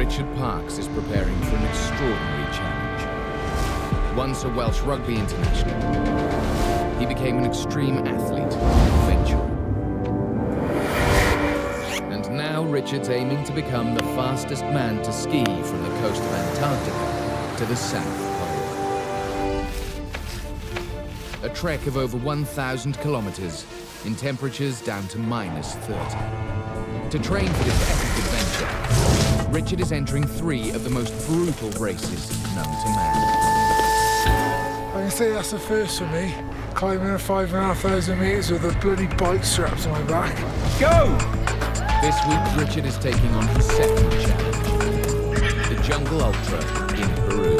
Richard Parkes is preparing for an extraordinary challenge. Once a Welsh rugby international, he became an extreme athlete, adventurer. And now Richard's aiming to become the fastest man to ski from the coast of Antarctica to the South Pole. A trek of over 1,000 kilometers in temperatures down to -30. To train for this epic adventure, Richard is entering 3 of the most brutal races known to man. I can say that's the first for me. Climbing a 5,500 meters with a bloody bike strapped to my back. Go! This week, Richard is taking on his second challenge, the Jungle Ultra in Peru.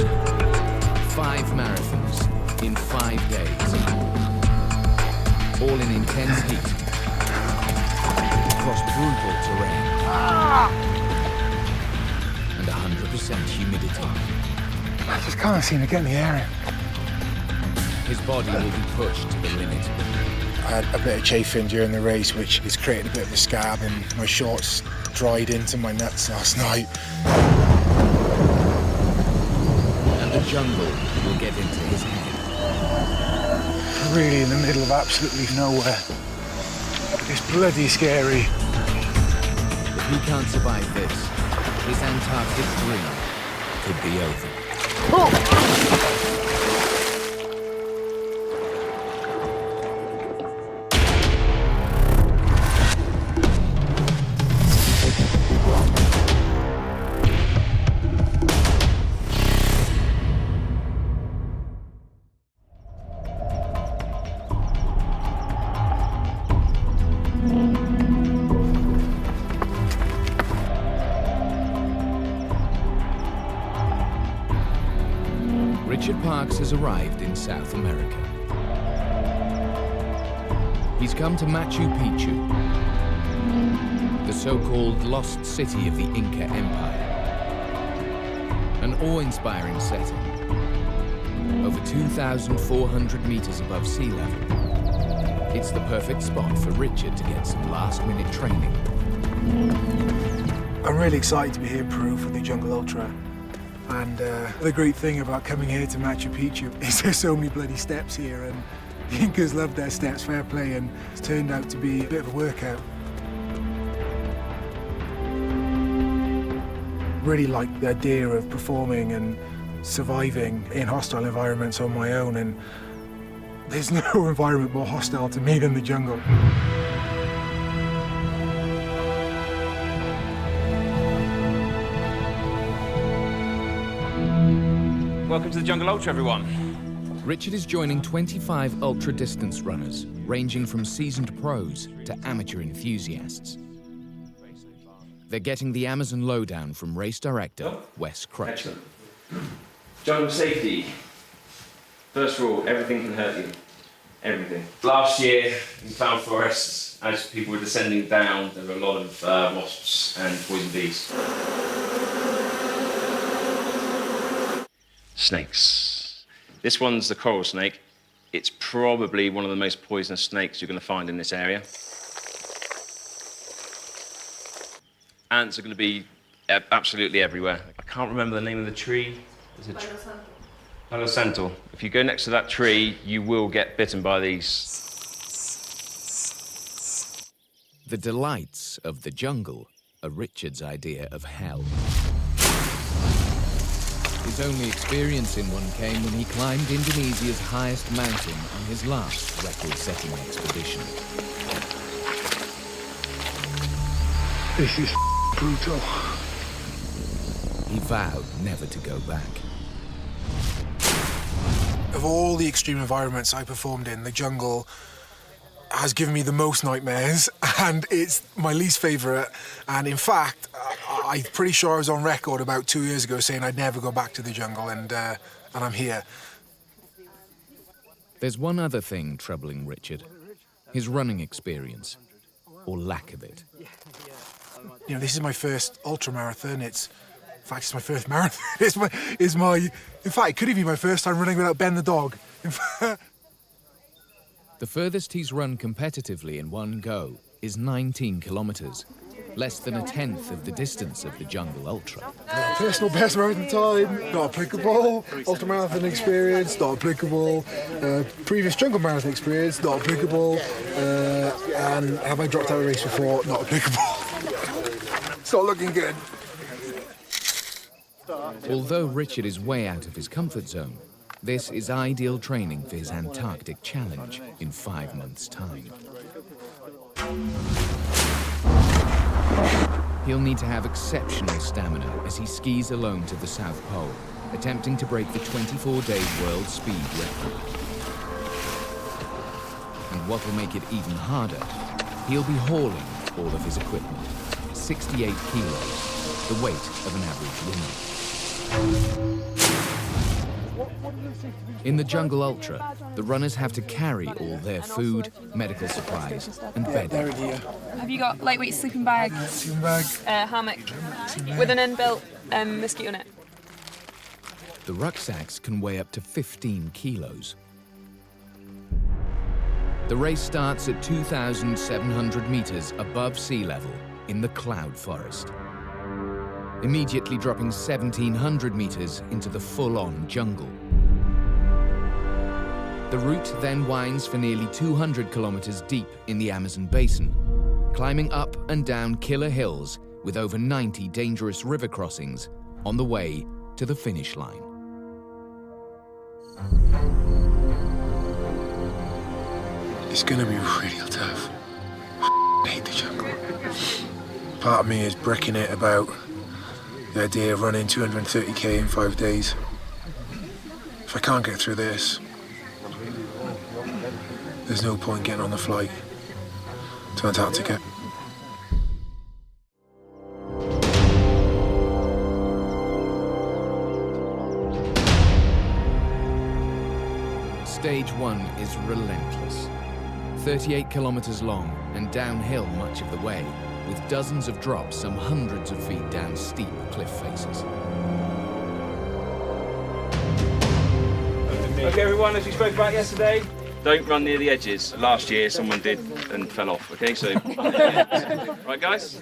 5 marathons in 5 days, all in intense heat, across brutal terrain, and 100% humidity. I just can't seem to get in the area. His body will be pushed to the limit. I had a bit of chafing during the race, which has created a bit of a scab, and my shorts dried into my nuts last night. And the jungle will get into his head. Really in the middle of absolutely nowhere. It's bloody scary. If he can't survive this, his Antarctic dream could be over. Richard Parkes has arrived in South America. He's come to Machu Picchu, the so-called lost city of the Inca Empire. An awe-inspiring setting, over 2,400 meters above sea level. It's the perfect spot for Richard to get some last-minute training. I'm really excited to be here in Peru for the Jungle Ultra. And the great thing about coming here to Machu Picchu is there's so many bloody steps here, and the Incas love their steps, fair play, and it's turned out to be a bit of a workout. Really like the idea of performing and surviving in hostile environments on my own, and there's no environment more hostile to me than the jungle. Welcome to the Jungle Ultra, everyone. Richard is joining 25 ultra-distance runners, ranging from seasoned pros to amateur enthusiasts. They're getting the Amazon lowdown from race director Wes Crutchlow. Excellent. Jungle safety. First rule, everything can hurt you. Everything. Last year in cloud forests, as people were descending down, there were a lot of wasps and poison bees. Snakes. This one's the coral snake. It's probably one of the most poisonous snakes you're going to find in this area. Ants are going to be absolutely everywhere. I can't remember the name of the tree. Is it Palo Santo. If you go next to that tree, you will get bitten by these. The delights of the jungle are Richard's idea of hell. His only experience in one came when he climbed Indonesia's highest mountain on his last record-setting expedition. This is brutal. He vowed never to go back. Of all the extreme environments I performed in, the jungle has given me the most nightmares, and it's my least favourite. And in fact, I'm pretty sure I was on record about 2 years ago saying I'd never go back to the jungle, and I'm here. There's one other thing troubling Richard, his running experience, or lack of it. You know, this is my first ultramarathon. In fact, it's my first marathon. In fact, it could even be my first time running without Ben the dog. The furthest he's run competitively in one go is 19 kilometers, less than a tenth of the distance of the Jungle Ultra. Personal best marathon time, not applicable. Ultramarathon experience, not applicable. Previous Jungle Marathon experience, not applicable. And have I dropped out of a race before? Not applicable. It's not looking good. Although Richard is way out of his comfort zone, this is ideal training for his Antarctic challenge in 5 months' time. He'll need to have exceptional stamina as he skis alone to the South Pole, attempting to break the 24-day world speed record. And what'll make it even harder, he'll be hauling all of his equipment, 68 kilos, the weight of an average woman. In the Jungle Ultra, the runners have to carry all their food, medical supplies, and bedding. Have you got lightweight sleeping bag? Sleeping bag. Hammock with an inbuilt mosquito net. The rucksacks can weigh up to 15 kilos. The race starts at 2,700 meters above sea level in the cloud forest, immediately dropping 1,700 meters into the full-on jungle. The route then winds for nearly 200 kilometers deep in the Amazon basin, climbing up and down killer hills with over 90 dangerous river crossings on the way to the finish line. It's gonna be real tough. I hate the jungle. Part of me is bricking it about the idea of running 230k in 5 days. If I can't get through this, there's no point getting on the flight to Antarctica. Stage 1 is Relentless. 38 kilometers long and downhill much of the way, with dozens of drops some hundreds of feet down steep cliff faces. Okay, everyone, as we spoke about yesterday, don't run near the edges. Last year, someone did and fell off, okay? So, right, guys?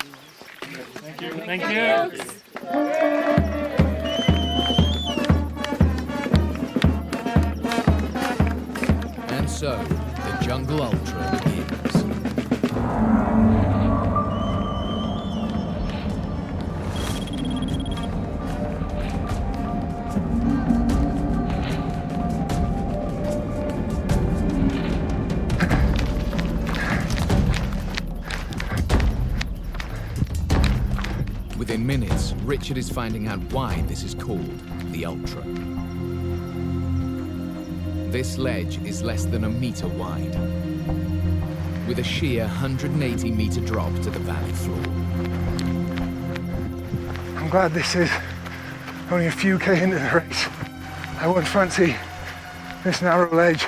Thank you. Thank you. And so, the Jungle Ultra begins. Within minutes, Richard is finding out why this is called the Ultra. This ledge is less than a meter wide, with a sheer 180-meter drop to the valley floor. I'm glad this is only a few K into the race. I wouldn't fancy this narrow ledge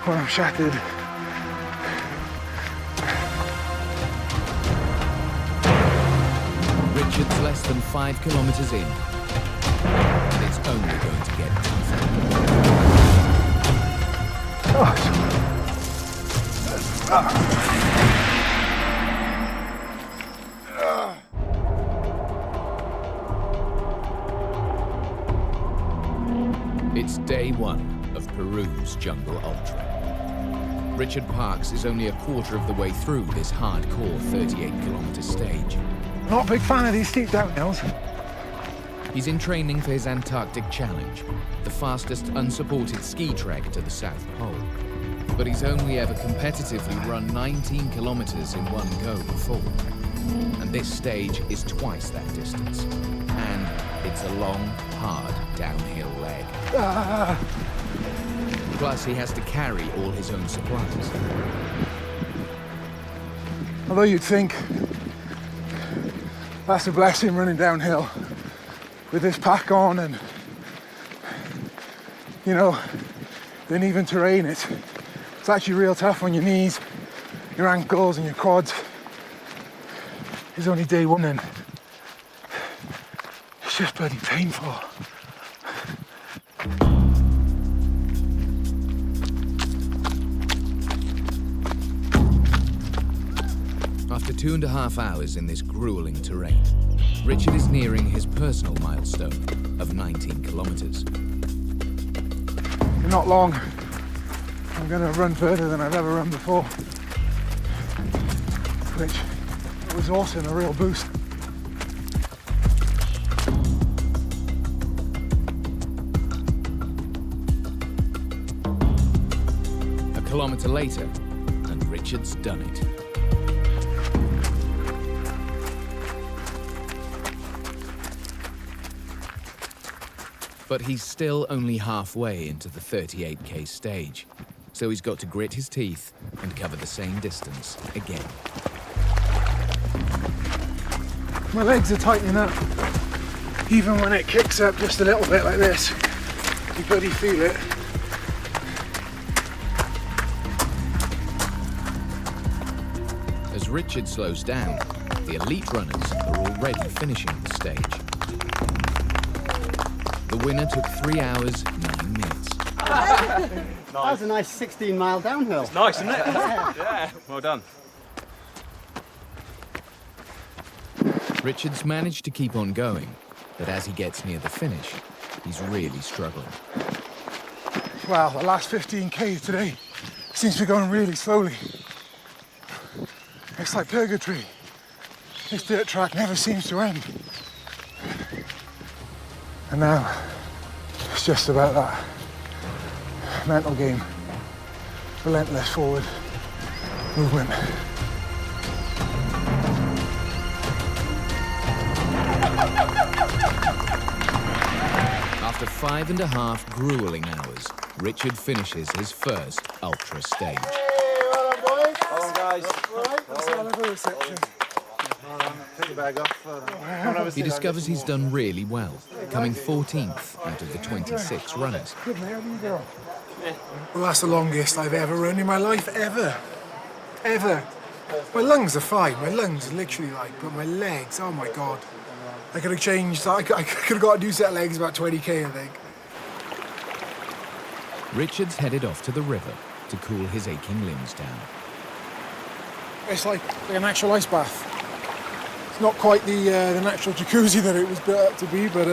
when I'm shattered. Richard's less than 5 kilometers in, and it's only going to get tougher. It's day 1 of Peru's Jungle Ultra. Richard Parks is only a quarter of the way through this hardcore 38-kilometer stage. Not a big fan of these steep downhills. He's in training for his Antarctic challenge, the fastest unsupported ski trek to the South Pole. But he's only ever competitively run 19 kilometers in one go before. And this stage is twice that distance. And it's a long, hard downhill leg. Plus, he has to carry all his own supplies. Although you'd think that's a blessing running downhill with this pack on and, you know, the uneven terrain. It's actually real tough on your knees, your ankles and your quads. It's only day 1 and it's just bloody painful. After 2.5 hours in this grueling terrain, Richard is nearing his personal milestone of 19 kilometres. Not long. I'm going to run further than I've ever run before, which was awesome, a real boost. A kilometre later, and Richard's done it. But he's still only halfway into the 38k stage, so he's got to grit his teeth and cover the same distance again. My legs are tightening up, even when it kicks up just a little bit like this. You bloody feel it. As Richard slows down, the elite runners are already finishing the stage. The winner took 3 hours, 9 minutes. That was a nice 16-mile downhill. It's nice, isn't it? Yeah, well done. Richard's managed to keep on going, but as he gets near the finish, he's really struggling. Wow, the last 15k today seems to be going really slowly. It's like purgatory. This dirt track never seems to end. And now, it's just about that mental game. Relentless forward movement. After 5.5 grueling hours, Richard finishes his first ultra stage. Well done, boys. Well done, guys. Let's have a reception. Take your bag off. He discovers he's done really well, coming 14th out of the 26 runners. Good man, how do you go? Well, that's the longest I've ever run in my life, ever. Ever. My lungs are fine, my lungs are literally like, but my legs, oh my God. I could have changed, I could have got a new set of legs about 20k, I think. Richard's headed off to the river to cool his aching limbs down. It's like an actual ice bath. It's not quite the natural jacuzzi that it was built up to be, but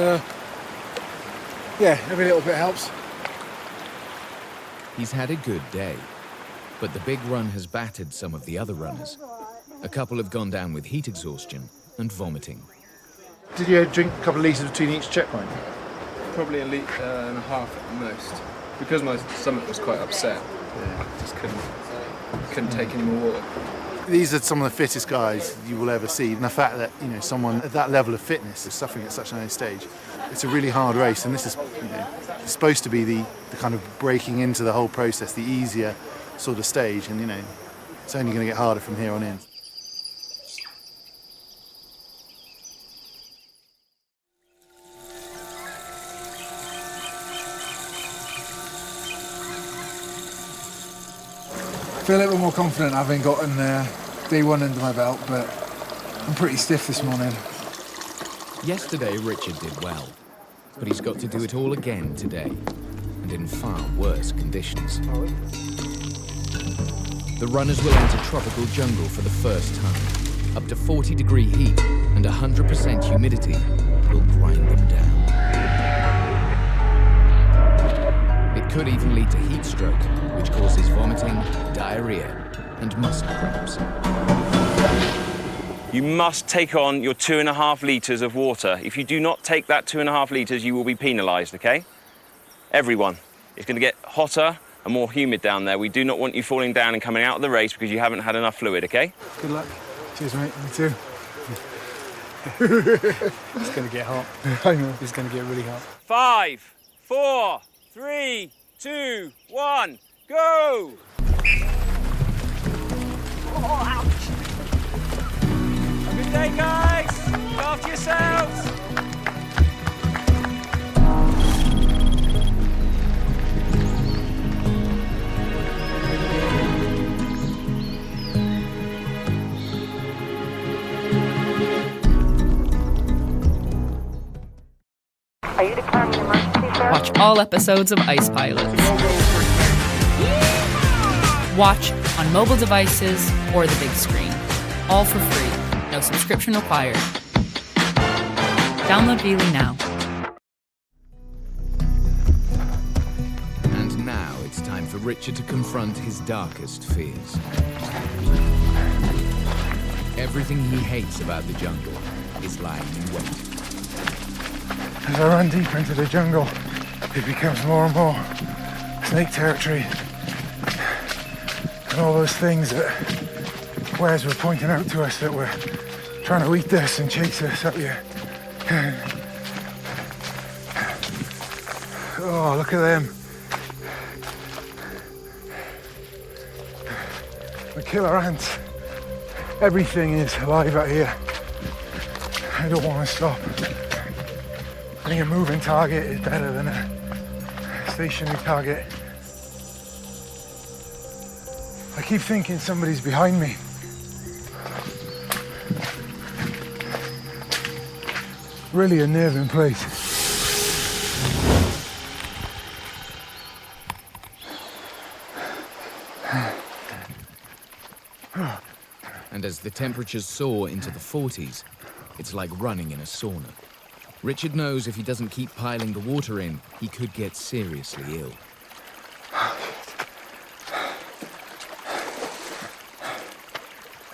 yeah, every little bit helps. He's had a good day, but the big run has battered some of the other runners. A couple have gone down with heat exhaustion and vomiting. Did you drink a couple of litres between each checkpoint? Probably a litre and a half at the most. Because my stomach was quite upset, I just couldn't take any more water. These are some of the fittest guys you will ever see, and the fact that someone at that level of fitness is suffering at such an early stage, it's a really hard race, and this is it's supposed to be the kind of breaking into the whole process, the easier sort of stage, and it's only going to get harder from here on in. I feel a little bit more confident having gotten day one under my belt, but I'm pretty stiff this morning. Yesterday, Richard did well, but he's got to do it all again today, and in far worse conditions. The runners will enter tropical jungle for the first time. Up to 40-degree heat and 100% humidity will grind them down. It could even lead to heat stroke, which causes vomiting, diarrhea, and muscle cramps. You must take on your 2.5 litres of water. If you do not take that 2.5 litres, you will be penalised, okay? Everyone. It's going to get hotter and more humid down there. We do not want you falling down and coming out of the race because you haven't had enough fluid, okay? Good luck. Cheers, mate. You too. It's going to get hot. I know. It's going to get really hot. 5, 4, 3, 2, 1, go! Oh, ouch. Have a good day, guys. Look after yourselves. Are you declaring an emergency, sir? Watch all episodes of Ice Pilots. Watch on mobile devices or the big screen. All for free. No subscription required. Download Veely now. And now it's time for Richard to confront his darkest fears. Everything he hates about the jungle is lying in wait. As I run deeper into the jungle, it becomes more and more snake territory. And all those things that Wes were pointing out to us that were trying to eat us and chase us up here. Oh, look at them. The killer ants. Everything is alive out here. I don't want to stop. I think a moving target is better than a stationary target. I keep thinking somebody's behind me. Really a nerve-in place. And as the temperatures soar into the 40s, it's like running in a sauna. Richard knows if he doesn't keep piling the water in, he could get seriously ill.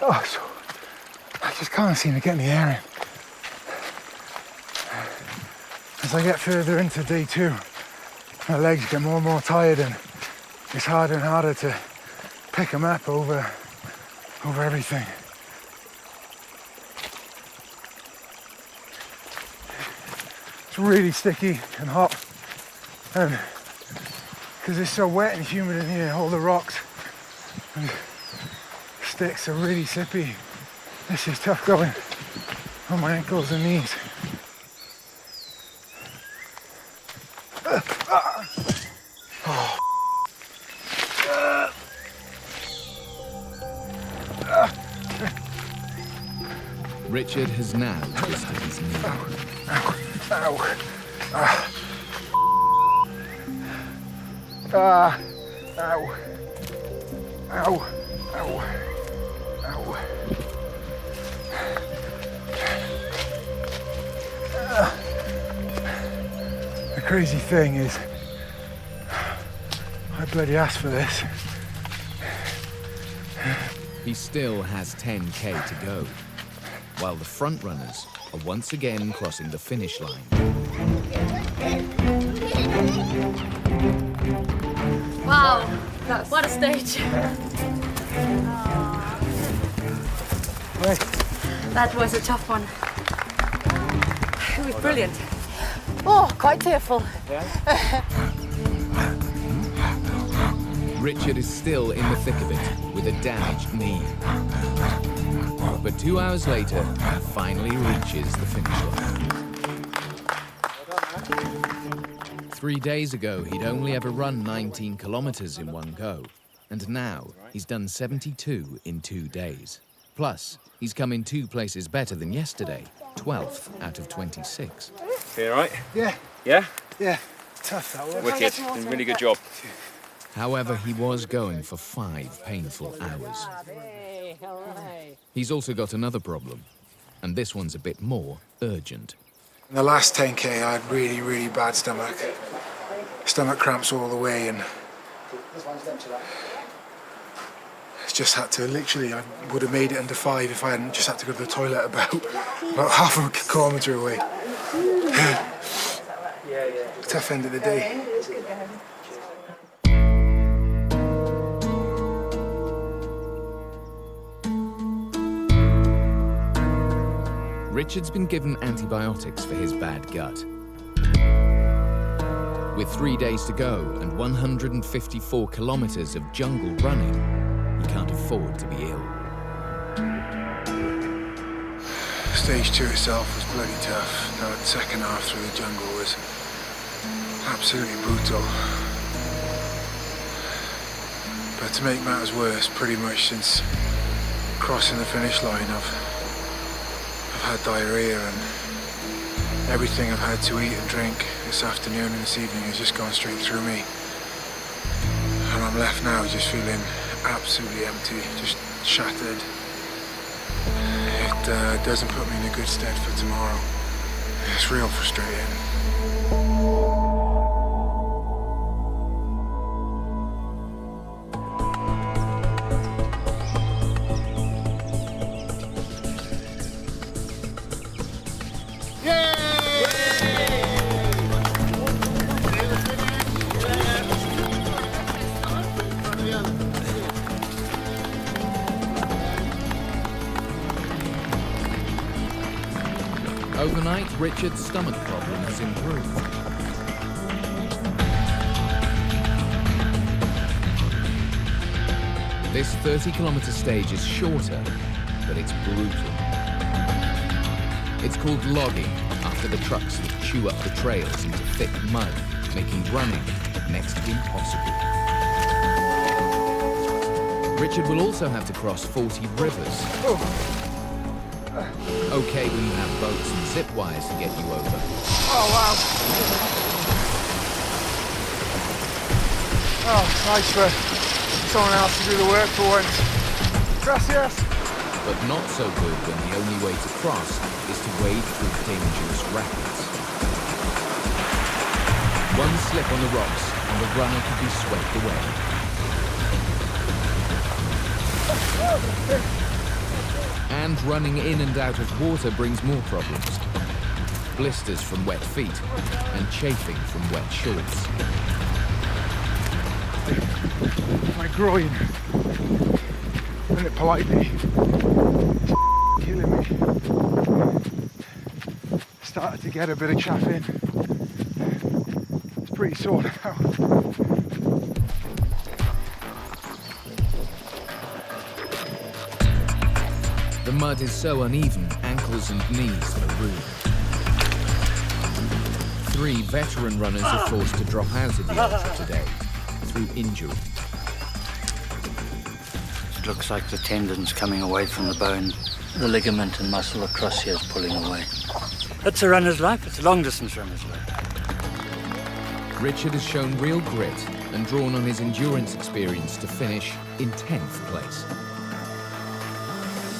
Oh, so I just can't seem to get any air in. As I get further into day 2, my legs get more and more tired and it's harder and harder to pick them up over everything. It's really sticky and hot, and because it's so wet and humid in here, all the rocks and sticks are really slippy. This is tough going on my ankles and knees. Richard has now twisted his knee. Ow, ow, ow. Ow, ow, ow, ow. The crazy thing is, I bloody asked for this. He still has 10k to go, while the front runners are once again crossing the finish line. Wow, what a stage. That was a tough one. It was brilliant. Oh, quite tearful. Richard is still in the thick of it with a damaged knee. But 2 hours later, he finally reaches the finish line. 3 days ago, he'd only ever run 19 kilometers in one go. And now, he's done 72 in 2 days. Plus, he's come in 2 places better than yesterday, 12th out of 26. You all right? Yeah. Yeah? Yeah. Tough that was. Wicked. Really good job. However, he was going for 5 painful hours. He's also got another problem, and this one's a bit more urgent. In the last 10k, I had really, really bad stomach cramps all the way, and just had to literally, I would have made it under 5 if I hadn't just had to go to the toilet about half a kilometre away. Tough end of the day. Richard's been given antibiotics for his bad gut. With 3 days to go and 154 kilometers of jungle running, he can't afford to be ill. Stage 2 itself was bloody tough. That second half through the jungle was absolutely brutal. But to make matters worse, pretty much since crossing the finish line, I've had diarrhea, and everything I've had to eat and drink this afternoon and this evening has just gone straight through me. And I'm left now just feeling absolutely empty, just shattered. It doesn't put me in a good stead for tomorrow. It's real frustrating. Overnight, Richard's stomach problem has improved. This 30-kilometre stage is shorter, but it's brutal. It's called logging, after the trucks that chew up the trails into thick mud, making running next to impossible. Richard will also have to cross 40 rivers. Okay when you have boats and zip wires to get you over. Oh, wow. Oh, nice for someone else to do the work for once. Gracias. But not so good when the only way to cross is to wade through dangerous rapids. One slip on the rocks and the runner could be swept away. And running in and out of water brings more problems. Blisters from wet feet and chafing from wet shorts. My groin, put it politely, killing me. Started to get a bit of chaff in. It's pretty sore now. The mud is so uneven, ankles and knees are ruined. 3 veteran runners are forced to drop out of the ultra today through injury. It looks like the tendon's coming away from the bone. The ligament and muscle across here is pulling away. It's a runner's life. It's a long-distance runner's life. Richard has shown real grit and drawn on his endurance experience to finish in 10th place.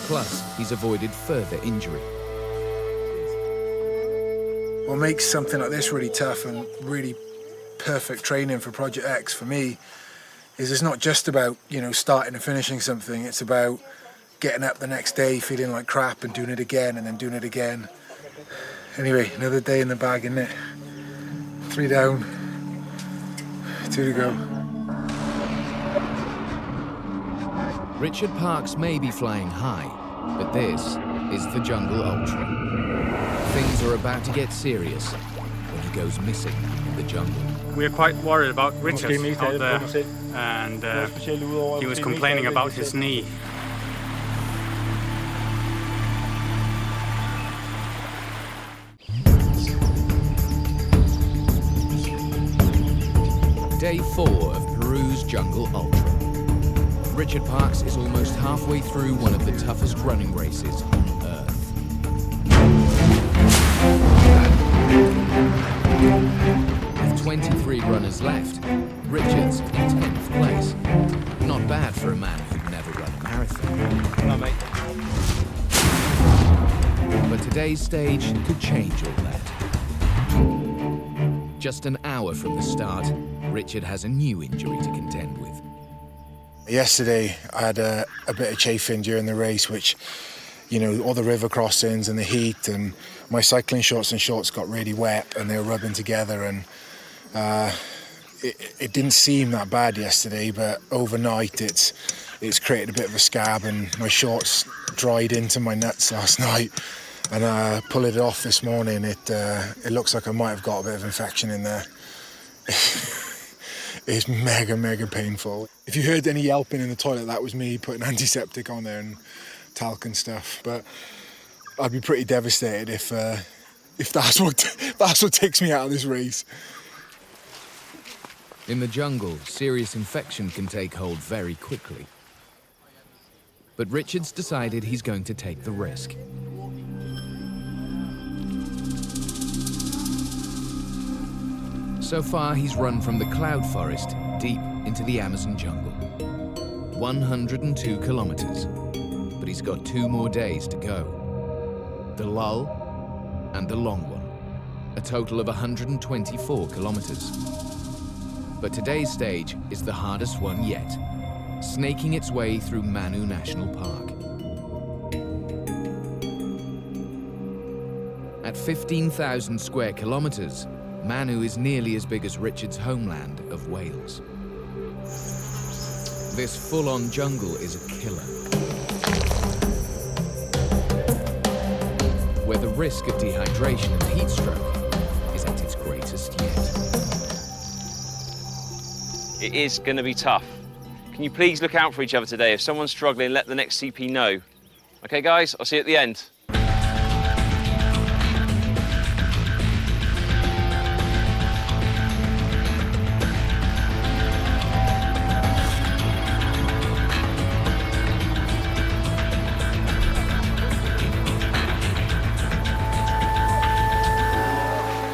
Plus, he's avoided further injury. What makes something like this really tough and really perfect training for Project X for me is it's not just about, you know, starting and finishing something. It's about getting up the next day feeling like crap and doing it again and then doing it again. Anyway, another day in the bag, isn't it? 3 down, 2 to go. Richard Parkes may be flying high, but this is the Jungle Ultra. Things are about to get serious when he goes missing in the jungle. We're quite worried about Richard out there, and he was complaining about his knee. Day 4 of Peru's Jungle Ultra. Richard Parkes is almost halfway through one of the toughest running races on Earth. With 23 runners left, Richard's in 10th place. Not bad for a man who'd never run a marathon. Hello, mate. But today's stage could change all that. Just an hour from the start, Richard has a new injury to contend with. Yesterday, I had a bit of chafing during the race, which, you know, all the river crossings and the heat, and my cycling shorts and shorts got really wet and they were rubbing together, and it didn't seem that bad yesterday, but overnight it's created a bit of a scab, and my shorts dried into my nuts last night, and pulling it off this morning, it looks like I might have got a bit of infection in there. It's mega painful. If you heard any yelping in the toilet, that was me putting antiseptic on there and talc and stuff. But I'd be pretty devastated if that's what takes me out of this race. In the jungle, serious infection can take hold very quickly. But Richard's decided he's going to take the risk. So far, he's run from the cloud forest deep into the Amazon jungle. 102 kilometers. But he's got 2 more days to go. The lull and the long one, a total of 124 kilometers. But today's stage is the hardest one yet, snaking its way through Manu National Park. At 15,000 square kilometers, Manu is nearly as big as Richard's homeland of Wales. This full-on jungle is a killer, where the risk of dehydration and heat stroke is at its greatest yet. It is going to be tough. Can you please look out for each other today? If someone's struggling, let the next CP know. Okay, guys, I'll see you at the end.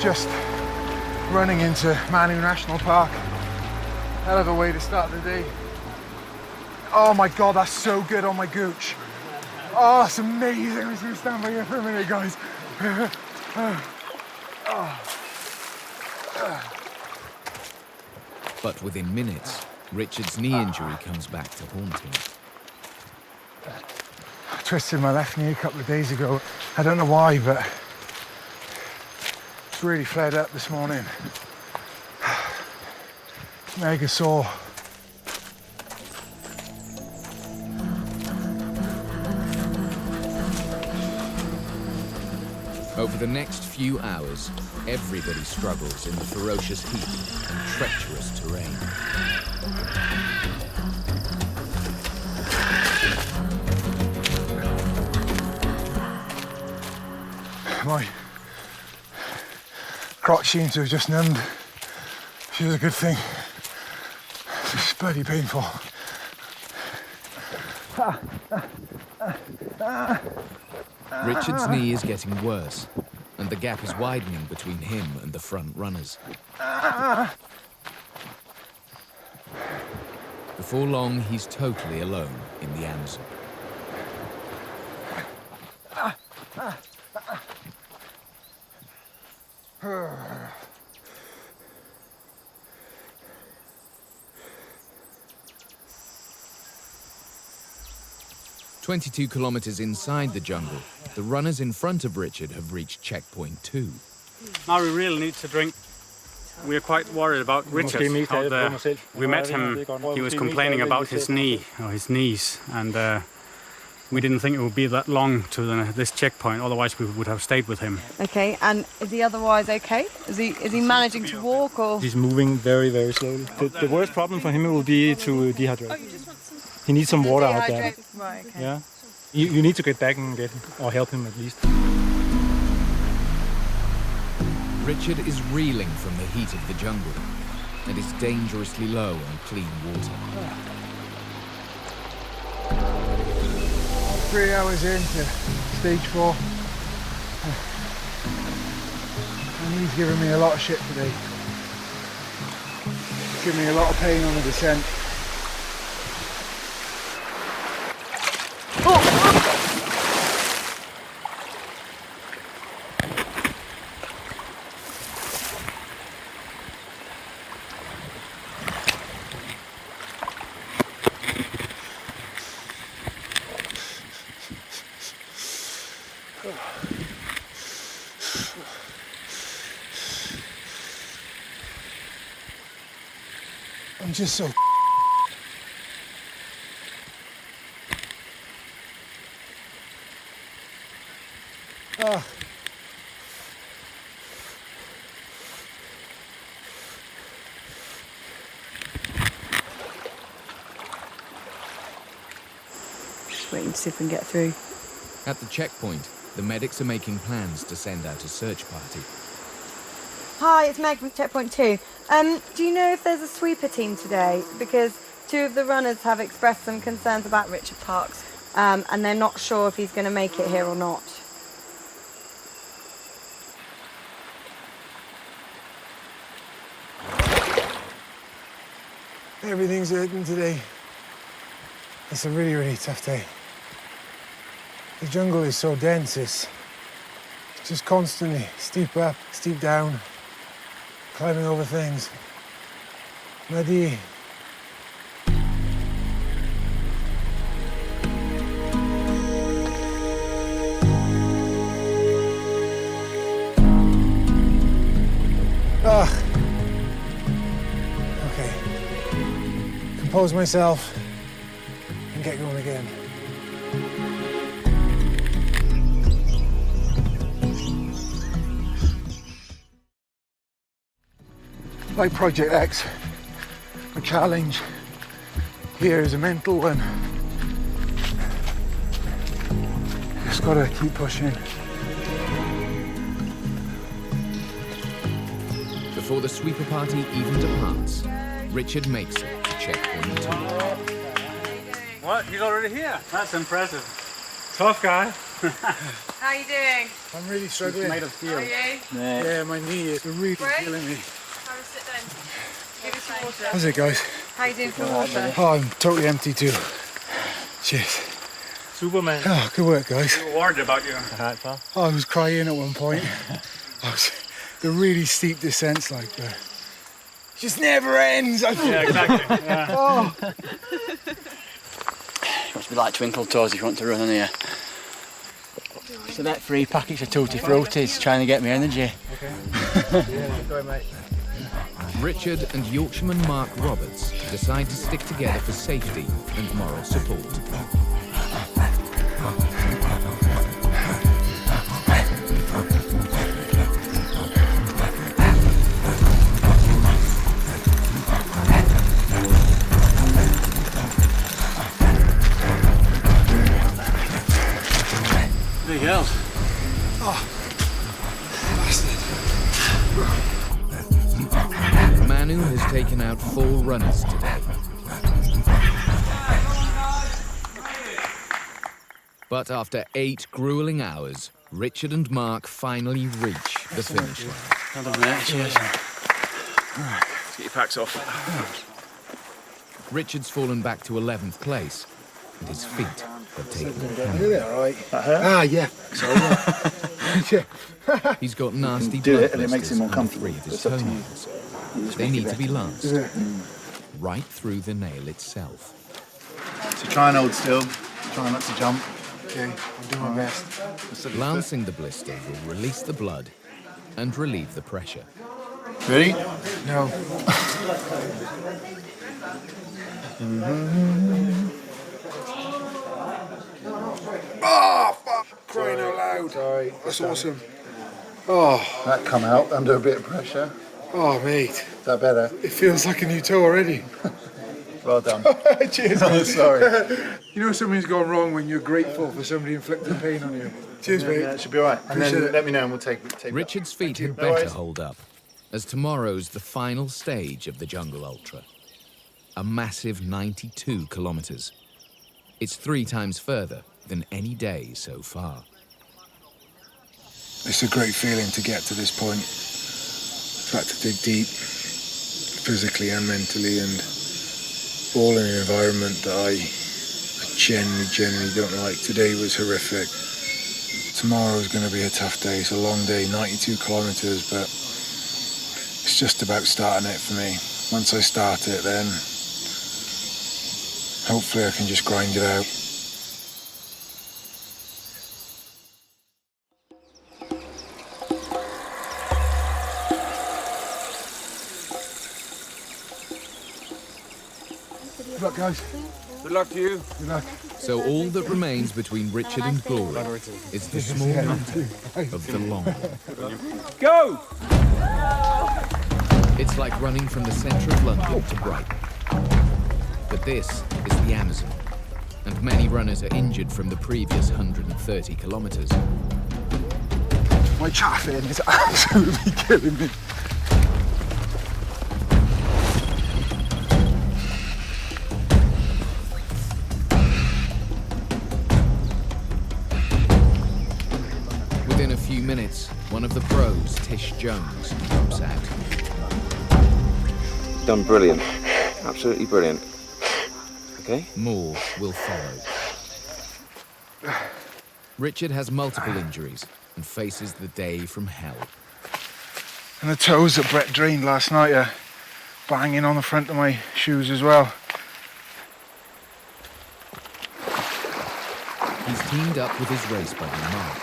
Just running into Manu National Park. Hell of a way to start the day. Oh my God, that's so good on my gooch. Oh, it's amazing. I'm just gonna stand by here for a minute, guys. But within minutes, Richard's knee injury comes back to haunt him. I twisted my left knee a couple of days ago. I don't know why, but it's really flared up this morning. Mega sore. Over the next few hours, everybody struggles in the ferocious heat and treacherous terrain. My crotch seems to have just numbed, which is a good thing. It's bloody painful. Richard's knee is getting worse, and the gap is widening between him and the front runners. Before long, he's totally alone in the Amazon. 22 kilometers inside the jungle, the runners in front of Richard have reached checkpoint 2. Now we really need to drink. We are quite worried about Richard out there. We met him, he was complaining about his knee, or his knees, and we didn't think it would be that long to this checkpoint, otherwise we would have stayed with him. Okay, and is he otherwise okay? Is he managing to walk, or? He's moving very, very slowly. The worst problem for him will be to dehydrate. He needs some water out there. Right, okay. Yeah. You need to get back and get him, or help him at least. Richard is reeling from the heat of the jungle and is dangerously low on clean water. 3 hours into stage 4. And he's giving me a lot of shit today. He's giving me a lot of pain on the descent. I'm just so Just waiting to see if we can get through. At the checkpoint, the medics are making plans to send out a search party. Hi, it's Meg from Checkpoint 2. Do you know if there's a sweeper team today? Because 2 of the runners have expressed some concerns about Richard Parks, and they're not sure if he's going to make it here or not. everything's hurting today. It's a really, really tough day. The jungle is so dense, it's just constantly steep up, steep down, climbing over things. Muddy. Okay. Compose myself and get going again. Like Project X, a challenge here is a mental one. Just gotta keep pushing. Before the sweeper party even departs, Richard makes it to checkpoint 2. What? He's already here? That's impressive. Tough guy. How are you doing? I'm really struggling. It's made of steel. Are you? Yeah, my knee is really killing me. Have a sit down. Give me some water. How's it, guys? How are you doing for water? Oh, I'm totally empty too. Cheers. Superman. Oh, good work, guys. We were worried about you. Oh, I was crying at one point. The really steep descents like that. It just never ends. Yeah, exactly. Yeah. Oh. It must be like twinkle toes if you want to run on here. So that 3 packets of Tutti Frutti's trying to get me energy. Okay. Yeah, go ahead, mate. Richard and Yorkshireman Mark Roberts decide to stick together for safety and moral support. Big hell. Oh, bastard. Manu has taken out 4 runners today. But after 8 grueling hours, Richard and Mark finally reach the finish line. Well done, mate. Cheers. Let's get your packs off. Richard's fallen back to 11th place, and his feet have taken a Are they all right? Ah, yeah. Sorry. He's got nasty do blood it and it makes him more blisters on comfortable. 3 of his It's up to you. toenails. You just They make it need to be better. lanced, right through the nail itself. So try and hold still. Try not to jump. Okay, I'll do my best. Lancing the blister will release the blood and relieve the pressure. Ready? No. Oh, fuck! Crying out loud. Sorry. That's awesome. Oh. That come out under a bit of pressure. Oh, mate. Is that better? It feels like a new toe already. Well done. Cheers, Oh, mate. sorry. You know something's gone wrong when you're grateful for somebody inflicting pain on you. Cheers, mate. Yeah, it should be all right. And Appreciate then it. let me know and we'll take Richard's feet had No better worries. hold up, as tomorrow's the final stage of the Jungle Ultra. A massive 92 kilometres. It's 3 times further than any day so far. It's a great feeling to get to this point. I've had to dig deep, physically and mentally, and all in an environment that I genuinely don't like. Today was horrific. Tomorrow's going to be a tough day. It's a long day, 92 kilometres, but it's just about starting it for me. Once I start it, then hopefully I can just grind it out. Good luck, guys. Good luck to you. Good luck. So all that remains between Richard and glory is the small matter of the long. Go! It's like running from the centre of London to Brighton. But this is the Amazon, and many runners are injured from the previous 130 kilometres. My chaffing is absolutely killing me. Within a few minutes, one of the pros, Tish Jones, drops out. Done brilliant. Absolutely brilliant. Okay? More will follow. Richard has multiple injuries and faces the day from hell. And the toes that Brett drained last night are banging on the front of my shoes as well. He's teamed up with his race buddy Mark.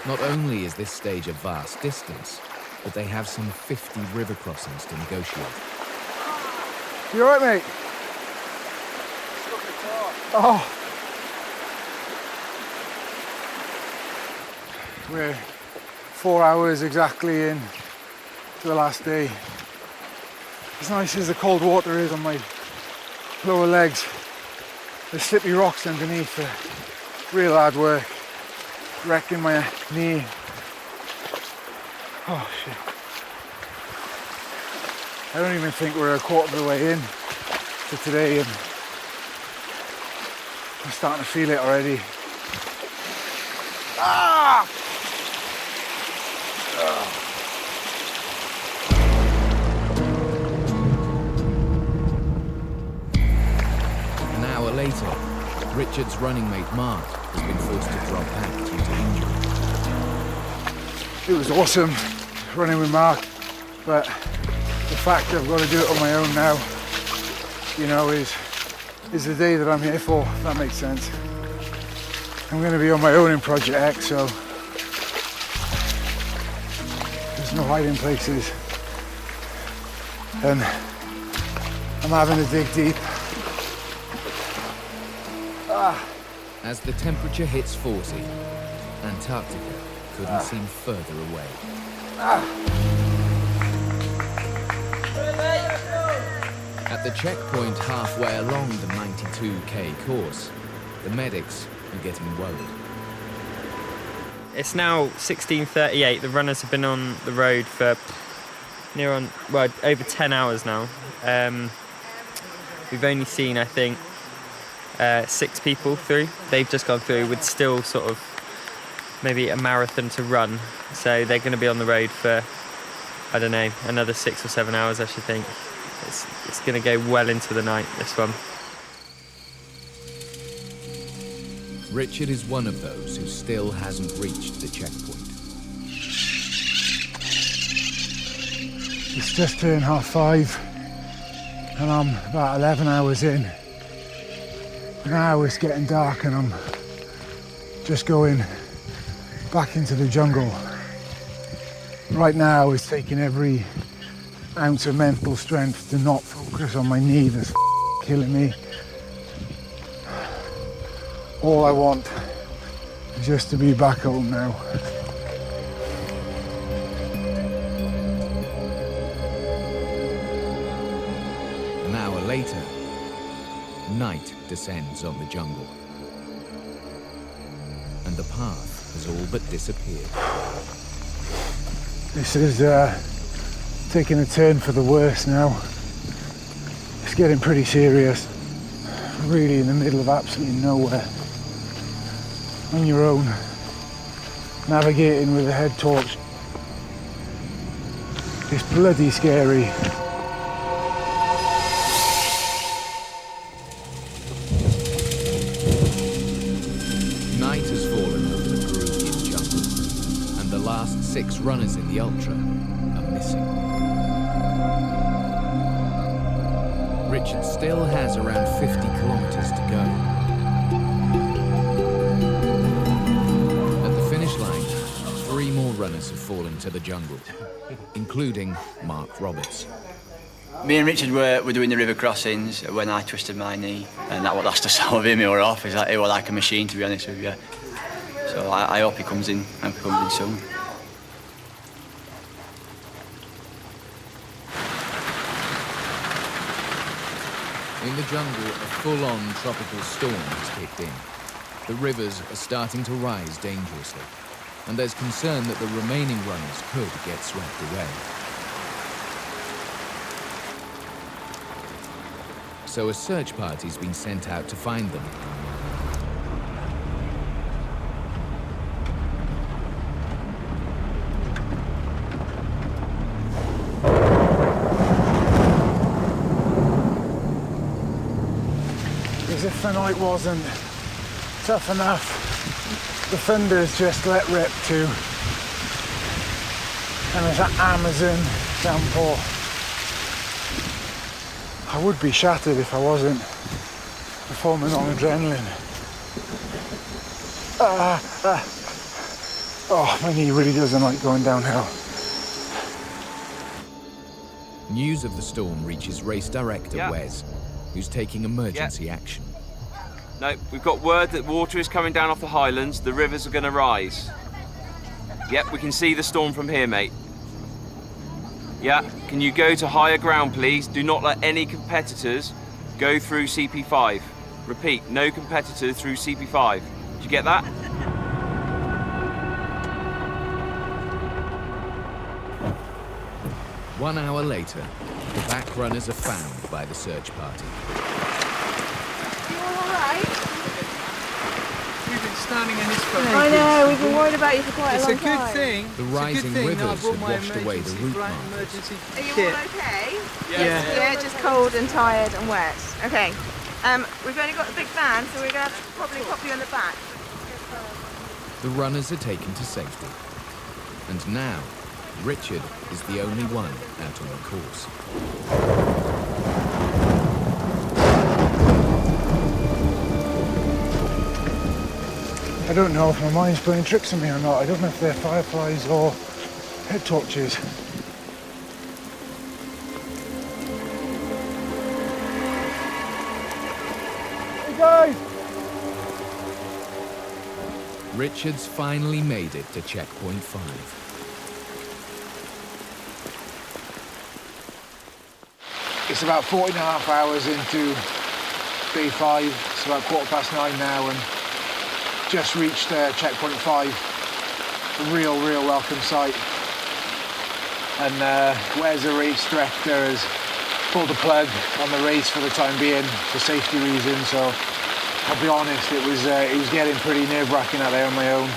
Not only is this stage a vast distance, but they have some 50 river crossings to negotiate. You alright, mate? Oh. We're 4 hours exactly in to the last day. As nice as the cold water is on my lower legs, the slippy rocks underneath are real hard work, wrecking my knee. Oh shit. I don't even think we're a quarter of the way in to today and I'm starting to feel it already. Ah! An hour later, Richard's running mate Mark has been forced to drop back due to injury. It was awesome running with Mark, but the fact that I've got to do it on my own now, you know, is the day that I'm here for, if that makes sense. I'm going to be on my own in Project X, so there's no hiding places. And I'm having to dig deep. As the temperature hits 40, Antarctica couldn't seem further away. At the checkpoint halfway along the 92k course, the medics are getting worried. It's now 16:38. The runners have been on the road for over 10 hours now. We've only seen, I think, 6 people through. They've just gone through with still sort of maybe a marathon to run. So they're going to be on the road for, I don't know, another 6 or 7 hours, I should think. It's going to go well into the night, this one. Richard is one of those who still hasn't reached the checkpoint. It's just turned 5:30 and I'm about 11 hours in. Now it's getting dark and I'm just going back into the jungle. Right now it's taking every ounce of mental strength to not focus on my knee that's killing me. All I want is just to be back home now. An hour later, night descends on the jungle. And the path has all but disappeared. This is taking a turn for the worse now. It's getting pretty serious. Really in the middle of absolutely nowhere. On your own. Navigating with a head torch. It's bloody scary. Night has fallen over the Peruvian jungle, and the last 6 runners in the Ultra are missing. Richard still has around 50 kilometers to go. At the finish line, 3 more runners have fallen to the jungle, including Mark Roberts. Me and Richard were doing the river crossings when I twisted my knee, and that was last I saw of him. He were off. He was like a machine, to be honest with you. So I hope he comes in soon. In the jungle, a full-on tropical storm has kicked in. The rivers are starting to rise dangerously, and there's concern that the remaining runners could get swept away. So a search party's been sent out to find them. As if the night wasn't tough enough, the thunder's just let rip too. And there's that Amazon downpour. I would be shattered if I wasn't performing on adrenaline. Oh, my knee really doesn't like going downhill. News of the storm reaches race director Wes, who's taking emergency action. No, we've got word that water is coming down off the highlands. The rivers are going to rise. Yep, we can see the storm from here, mate. Yeah, can you go to higher ground, please? Do not let any competitors go through CP5. Repeat, no competitors through CP5. Did you get that? One hour later, the back runners are found by the search party. We've been standing in this for I know, we've been worried about you for quite a long time. It's a good thing. The rising rivers had washed away the route markers. Are you all okay? Yeah, just cold and tired and wet. Okay. We've only got the big van, so we're going to have to probably pop you on the back. The runners are taken to safety. And now, Richard is the only one out on the course. I don't know if my mind's playing tricks on me or not. I don't know if they're fireflies or head torches. Hey guys! Richard's finally made it to checkpoint 5. It's about 40.5 hours into day 5. It's about 9:15 now and just reached checkpoint 5. A real welcome sight. And Wes, the race director, has pulled the plug on the race for the time being for safety reasons. So I'll be honest, it was getting pretty nerve-wracking out there on my own.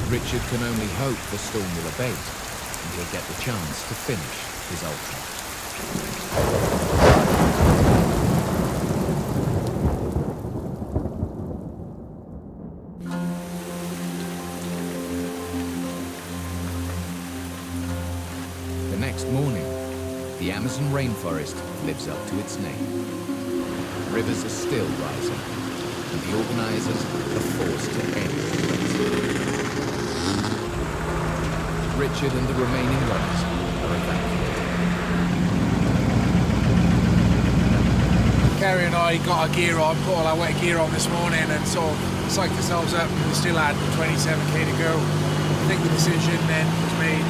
Richard can only hope the storm will abate and he'll get the chance to finish his ultra. The next morning, the Amazon rainforest lives up to its name. Rivers are still rising, and the organisers are forced to end the race. Richard and the remaining runners are evacuated. Kerry and I got our gear on, put all our wet gear on this morning and sort of psyched ourselves up. We still had 27k to go. I think the decision then was made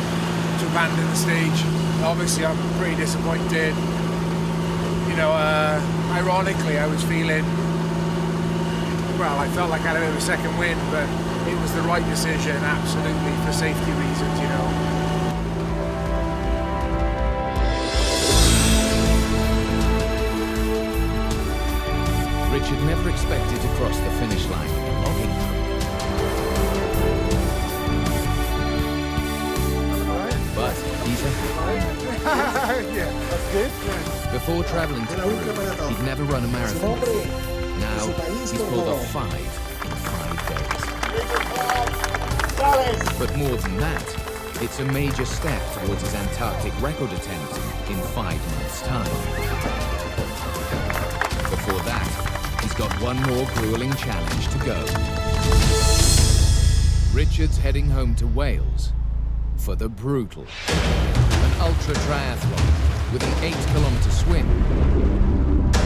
to abandon the stage. Obviously I'm pretty disappointed. You know, ironically I was feeling, well, I felt like I had a bit of a second wind, but it was the right decision, absolutely, for safety reasons, you know. Richard never expected to cross the finish line in a logging trip. But he's a Yeah, that's good. Before travelling to Peru, he'd never run a marathon before. Now, he's pulled off 5 in 5 days. But more than that, it's a major step towards his Antarctic record attempt in 5 months' time. Before that, he's got one more grueling challenge to go. Richard's heading home to Wales for the brutal. An ultra triathlon with an 8-kilometre swim,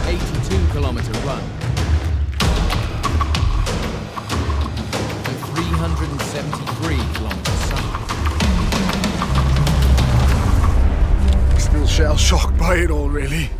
82-kilometre run, and 373-kilometre cycle. Still shell-shocked by it all, really.